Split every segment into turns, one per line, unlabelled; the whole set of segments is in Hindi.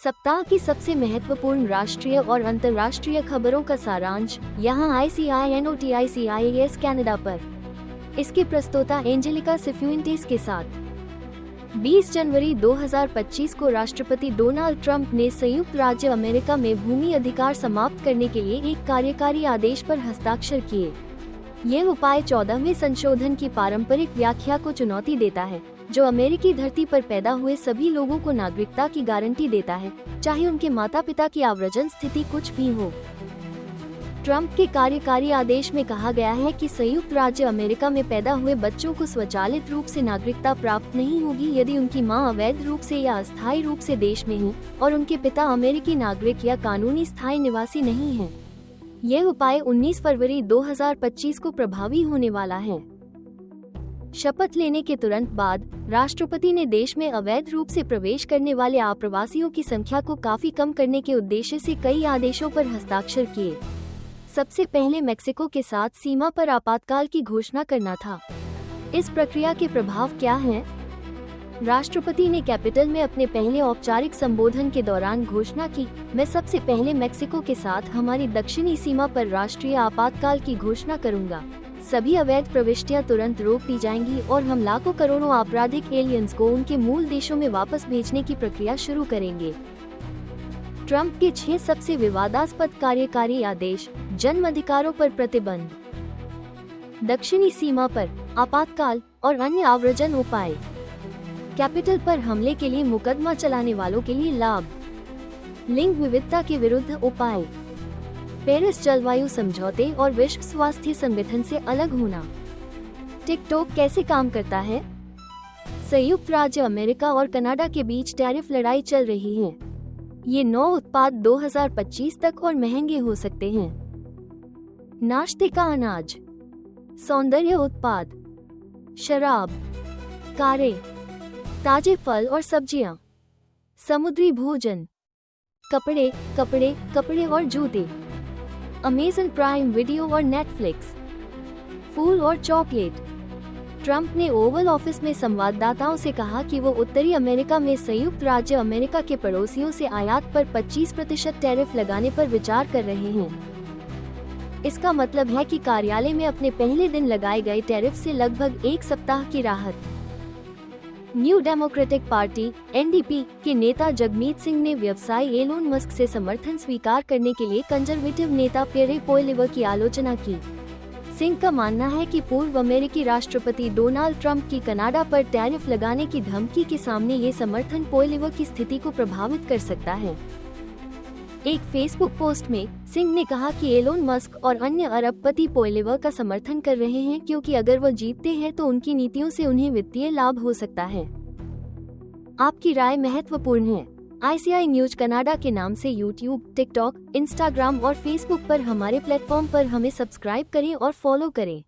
सप्ताह की सबसे महत्वपूर्ण राष्ट्रीय और अंतर्राष्ट्रीय खबरों का सारांश यहाँ ICINOTICIAS कनाडा पर। इसके प्रस्तोता एंजेलिका सिफ्यूइंटेस के साथ। 20 जनवरी 2025 को राष्ट्रपति डोनाल्ड ट्रंप ने संयुक्त राज्य अमेरिका में भूमि अधिकार समाप्त करने के लिए एक कार्यकारी आदेश पर हस्ताक्षर किए। यह उपाय 14वें संशोधन की पारंपरिक व्याख्या को चुनौती देता है, जो अमेरिकी धरती पर पैदा हुए सभी लोगों को नागरिकता की गारंटी देता है, चाहे उनके माता पिता की आव्रजन स्थिति कुछ भी हो। ट्रंप के कार्यकारी आदेश में कहा गया है कि संयुक्त राज्य अमेरिका में पैदा हुए बच्चों को स्वचालित रूप से नागरिकता प्राप्त नहीं होगी यदि उनकी मां अवैध रूप से या अस्थायी रूप से देश में है और उनके पिता अमेरिकी नागरिक या कानूनी स्थायी निवासी नहीं है। यह उपाय 19 फरवरी 2025 को प्रभावी होने वाला है। शपथ लेने के तुरंत बाद राष्ट्रपति ने देश में अवैध रूप से प्रवेश करने वाले आप्रवासियों की संख्या को काफी कम करने के उद्देश्य से कई आदेशों पर हस्ताक्षर किए। सबसे पहले मेक्सिको के साथ सीमा पर आपातकाल की घोषणा करना था। इस प्रक्रिया के प्रभाव क्या हैं? राष्ट्रपति ने कैपिटल में अपने पहले औपचारिक संबोधन के दौरान घोषणा की, मैं सबसे पहले मेक्सिको के साथ हमारी दक्षिणी सीमा पर राष्ट्रीय आपातकाल की घोषणा करूंगा। सभी अवैध प्रविष्टियां तुरंत रोक दी जाएंगी और हम लाखों करोड़ों आपराधिक एलियंस को उनके मूल देशों में वापस भेजने की प्रक्रिया शुरू करेंगे। ट्रंप के 6 सबसे विवादास्पद कार्यकारी आदेश। जन्म अधिकारों पर प्रतिबंध, दक्षिणी सीमा पर आपातकाल और अन्य आव्रजन उपाय, कैपिटल पर हमले के लिए मुकदमा चलाने वालों के लिए लाभ, लिंग विविधता के विरुद्ध उपाय, पेरिस जलवायु समझौते और विश्व स्वास्थ्य संगठन से अलग होना। टिकटॉक कैसे काम करता है? संयुक्त राज्य अमेरिका और कनाडा के बीच टैरिफ लड़ाई चल रही है। ये 9 उत्पाद 2025 तक और महंगे हो सकते हैं। नाश्ते का अनाज, सौंदर्य उत्पाद, शराब, कारें, ताजे फल और सब्जियां, समुद्री भोजन, कपड़े कपड़े कपड़े और जूते, अमेज़न प्राइम वीडियो और नेटफ्लिक्स, फूल और चॉकलेट। ट्रंप ने ओवल ऑफिस में संवाददाताओं से कहा कि वो उत्तरी अमेरिका में संयुक्त राज्य अमेरिका के पड़ोसियों से आयात पर 25% टैरिफ लगाने पर विचार कर रहे हैं। इसका मतलब है कि कार्यालय में अपने पहले दिन लगाए गए टैरिफ से लगभग 1 सप्ताह की राहत। न्यू डेमोक्रेटिक पार्टी (NDP) के नेता जगमीत सिंह ने व्यवसायी एलोन मस्क से समर्थन स्वीकार करने के लिए कंजर्वेटिव नेता पियरे पोइलिवर की आलोचना की। सिंह का मानना है कि पूर्व अमेरिकी राष्ट्रपति डोनाल्ड ट्रंप की कनाडा पर टैरिफ लगाने की धमकी के सामने ये समर्थन पोइलिवर की स्थिति को प्रभावित कर सकता है। एक फेसबुक पोस्ट में सिंह ने कहा कि एलोन मस्क और अन्य अरबपति पोइलिवर का समर्थन कर रहे हैं क्योंकि अगर वो जीतते हैं तो उनकी नीतियों से उन्हें वित्तीय लाभ हो सकता है। आपकी राय महत्वपूर्ण है। ICI न्यूज कनाडा के नाम से यूट्यूब, टिकटॉक, इंस्टाग्राम और फेसबुक पर हमारे प्लेटफॉर्म पर हमें सब्सक्राइब करें और फॉलो करें।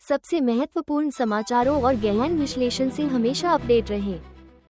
सबसे महत्वपूर्ण समाचारों और गहन विश्लेषण से हमेशा अपडेट रहें।